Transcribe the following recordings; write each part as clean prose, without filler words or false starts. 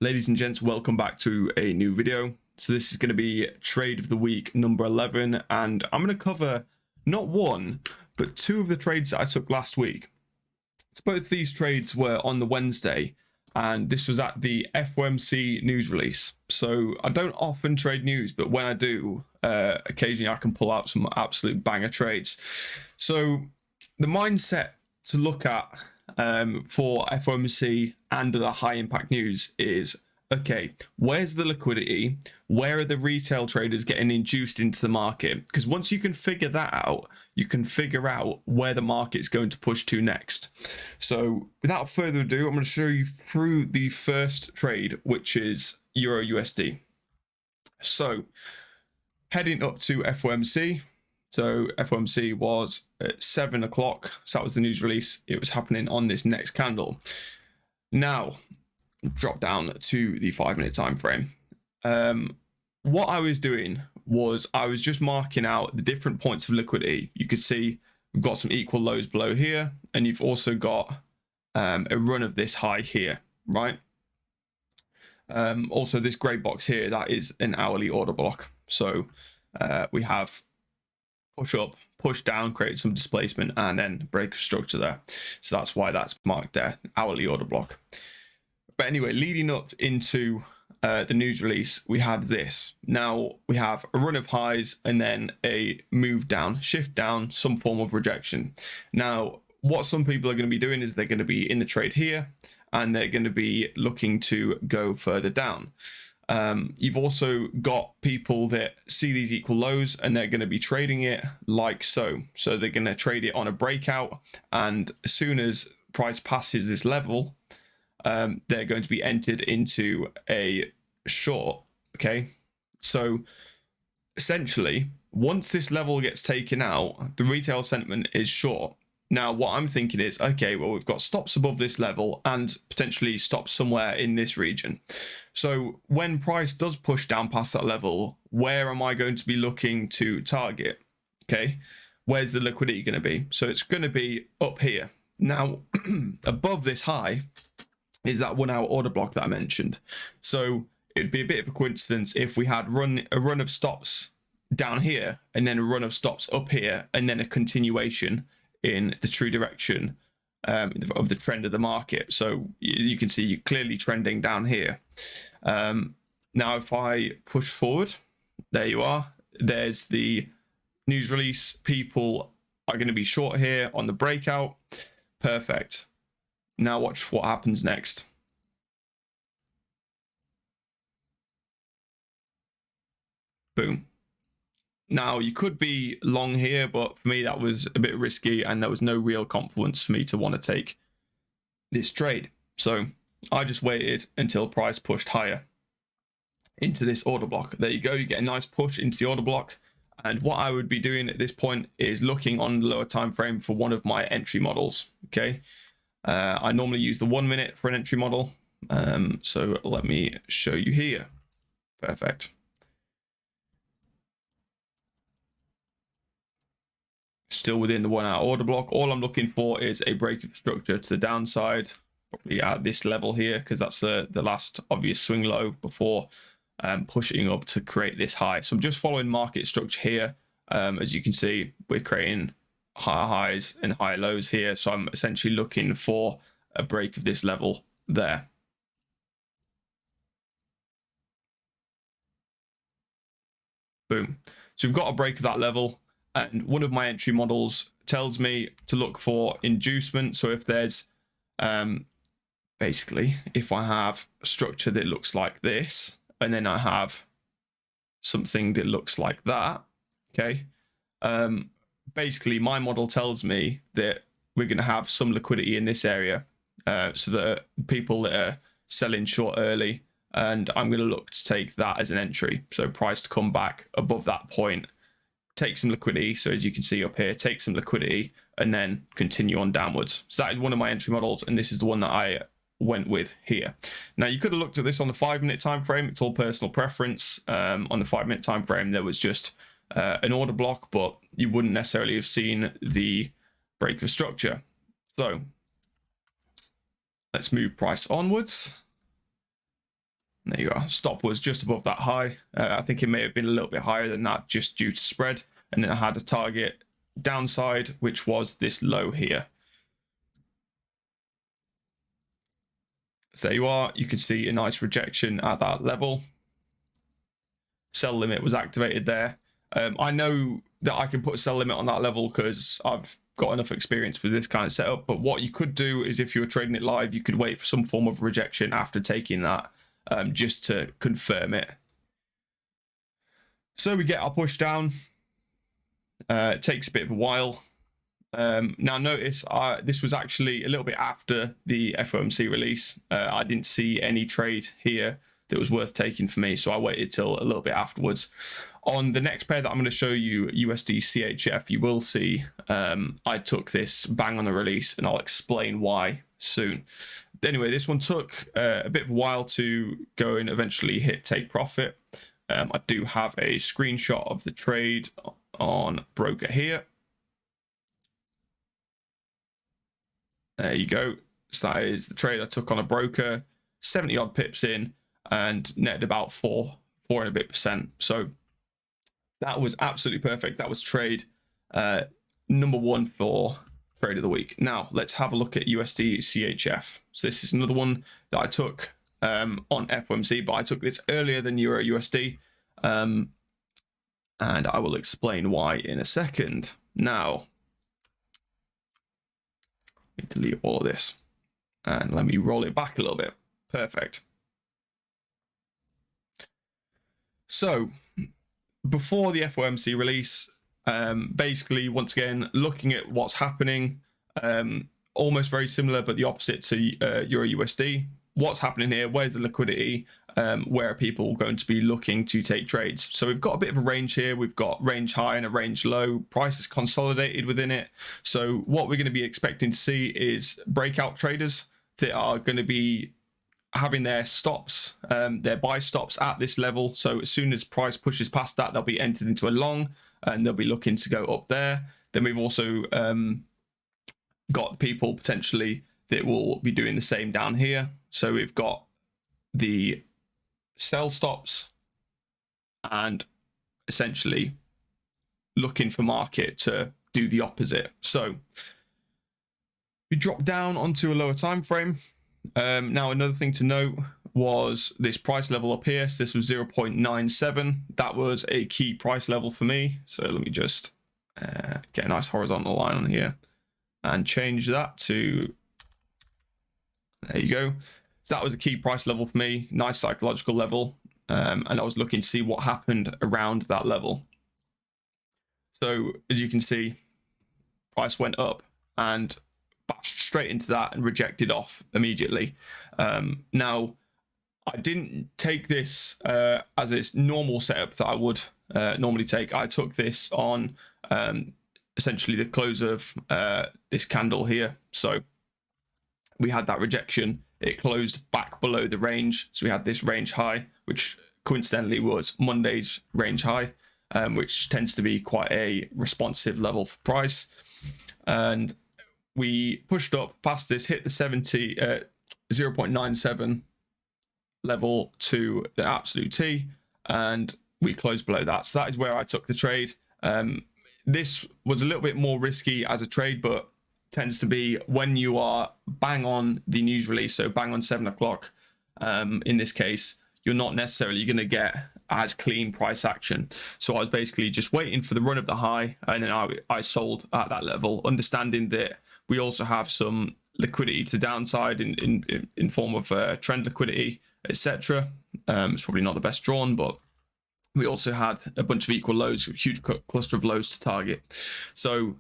Ladies and gents, welcome back to a new video. So this is going to be trade of the week number 11, and I'm going to cover not one but two of the trades that I took last week. So both these trades were on the Wednesday, and this was at the FOMC news release. So I don't often trade news, but when I do, occasionally I can pull out some absolute banger trades. So the mindset to look at for FOMC and the high impact news is, okay, where's the liquidity? Where are the retail traders getting induced into the market? Because once you can figure that out, you can figure out where the market's going to push to next. So without further ado, I'm going to show you through the first trade, which is Euro USD. So heading up to FOMC. So FOMC was at 7 o'clock. So that was the news release. It was happening on this next candle. Now, drop down to the 5-minute time frame. What I was doing was I was just marking out the different points of liquidity. You could see we've got some equal lows below here, and you've also got a run of this high here, right? Also, this grey box here, that is an hourly order block. So we have push up, push down, create some displacement, and then break structure there. So that's why that's marked there, hourly order block. But anyway, leading up into the news release, we had this. Now we have a run of highs and then a move down, shift down, some form of rejection. Now, what some people are going to be doing is they're going to be in the trade here and they're going to be looking to go further down. You've also got people that see these equal lows and they're going to be trading it like so. So they're going to trade it on a breakout, and as soon as price passes this level, they're going to be entered into a short. Okay, so essentially once this level gets taken out, the retail sentiment is short. Now what I'm thinking is, okay, well, we've got stops above this level and potentially stops somewhere in this region. So when price does push down past that level, where am I going to be looking to target? Okay, where's the liquidity going to be? So it's going to be up here. Now above this high is that 1 hour order block that I mentioned. So it'd be a bit of a coincidence if we had a run of stops down here and then a run of stops up here and then a continuation in the true direction of the trend of the market. So you can see you're clearly trending down here. Now if I push forward, there you are, there's the news release. People are going to be short here on the breakout. Perfect. Now watch what happens next. Boom. Now you could be long here, but for me that was a bit risky and there was no real confidence for me to want to take this trade. So I just waited until price pushed higher into this order block. There you go, you get a nice push into the order block. And what I would be doing at this point is looking on the lower time frame for one of my entry models. Okay, I normally use the 1 minute for an entry model. So let me show you here. Perfect. Still within the 1 hour order block. All I'm looking for is a break of structure to the downside, probably at this level here, because that's the last obvious swing low before pushing up to create this high. So I'm just following market structure here. As you can see, we're creating higher highs and higher lows here. So I'm essentially looking for a break of this level there. Boom. So we've got a break of that level. And one of my entry models tells me to look for inducement. So if there's basically, if I have a structure that looks like this, and then I have something that looks like that, okay, basically my model tells me that we're going to have some liquidity in this area, so that people that are selling short early, and I'm going to look to take that as an entry. So price to come back above that point, take some liquidity. So as you can see up here, take some liquidity and then continue on downwards. So that is one of my entry models, and this is the one that I went with here. Now you could have looked at this on the 5-minute time frame. It's all personal preference. On the 5-minute time frame, there was just an order block, but you wouldn't necessarily have seen the break of structure. So let's move price onwards. There you go. Stop was just above that high. I think it may have been a little bit higher than that just due to spread. And then I had a target downside, which was this low here. So there you are. You can see a nice rejection at that level. Sell limit was activated there. I know that I can put a sell limit on that level because I've got enough experience with this kind of setup. But what you could do is if you were trading it live, you could wait for some form of rejection after taking that. Just to confirm it. So we get our push down. It takes a bit of a while. Now notice this was actually a little bit after the FOMC release. I didn't see any trade here that was worth taking for me, so I waited till a little bit afterwards. On the next pair that I'm going to show you, USD CHF, you will see I took this bang on the release, and I'll explain why soon. Anyway, this one took a bit of a while to go and eventually hit take profit. I do have a screenshot of the trade on broker here. There you go. So that is the trade I took on a broker, 70 odd pips in, and netted about 4 and a bit %. So that was absolutely perfect. That was trade number 1 for trade of the week. Now let's have a look at USD CHF. So this is another one that I took on FOMC, but I took this earlier than Euro USD, and I will explain why in a second. Now, let me delete all of this and let me roll it back a little bit. Perfect. So before the FOMC release, basically, once again, looking at what's happening, almost very similar, but the opposite to Euro USD. What's happening here? Where's the liquidity? Where are people going to be looking to take trades? So we've got a bit of a range here. We've got range high and a range low. Price is consolidated within it. So what we're going to be expecting to see is breakout traders that are going to be having their stops, their buy stops at this level. So as soon as price pushes past that, they'll be entered into a long, and they'll be looking to go up there. Then we've also got people potentially that will be doing the same down here. So we've got the sell stops and essentially looking for market to do the opposite. So we drop down onto a lower time frame. Now another thing to note was this price level up here. So this was 0.97. That was a key price level for me. So let me just get a nice horizontal line on here and change that to, there you go. So that was a key price level for me, nice psychological level. And I was looking to see what happened around that level. So as you can see, price went up and bashed straight into that and rejected off immediately. Now, I didn't take this as its normal setup that I would normally take. I took this on essentially the close of this candle here. So we had that rejection. It closed back below the range. So we had this range high, which coincidentally was Monday's range high, which tends to be quite a responsive level for price. And we pushed up past this, hit the 0.97 level to the absolute T, and we closed below that. So that is where I took the trade. This was a little bit more risky as a trade, but tends to be when you are bang on the news release, so bang on 7 o'clock. In this case, you're not necessarily going to get as clean price action. So I was basically just waiting for the run of the high, and then I sold at that level, understanding that we also have some liquidity to downside in form of trend liquidity, etc. It's probably not the best drawn, but we also had a bunch of equal lows, a huge cluster of lows to target. So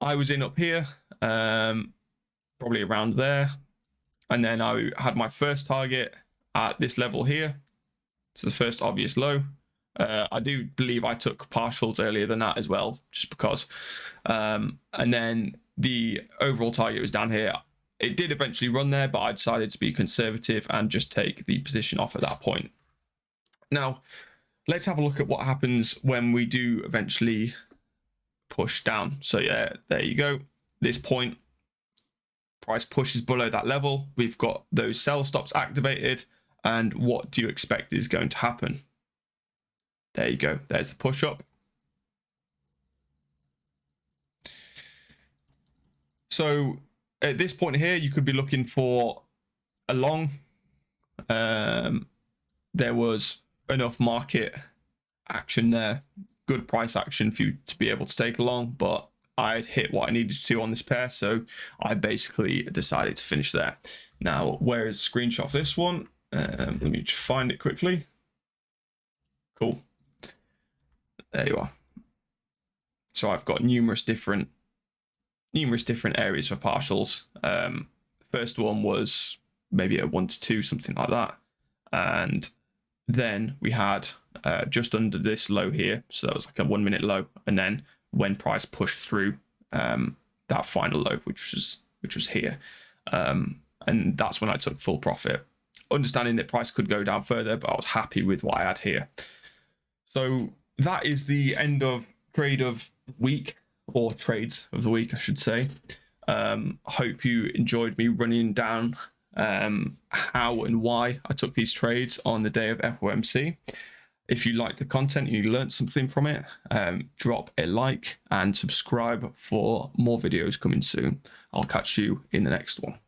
I was in up here, probably around there, and then I had my first target at this level here. So the first obvious low. I do believe I took partials earlier than that as well, just because. And then the overall target was down here. It did eventually run there, but I decided to be conservative and just take the position off at that point. Now, let's have a look at what happens when we do eventually push down. So yeah, there you go. This point, price pushes below that level. We've got those sell stops activated, And what do you expect is going to happen? There you go. There's the push up. So at this point here, you could be looking for a long. There was enough market action there, good price action for you to be able to take a long, but I'd hit what I needed to on this pair, so I basically decided to finish there. Now, where is the screenshot of this one? Let me just find it quickly. Cool. There you are. So I've got numerous different areas for partials. First one was maybe a 1 to 2, something like that, and then we had just under this low here, so that was like a 1 minute low, and then when price pushed through that final low, which was here, and that's when I took full profit, understanding that price could go down further, but I was happy with what I had here. So that is the end of trade of the week, or trades of the week, I should say. Hope you enjoyed me running down how and why I took these trades on the day of FOMC. If you liked the content and you learned something from it, drop a like and subscribe for more videos coming soon. I'll catch you in the next one.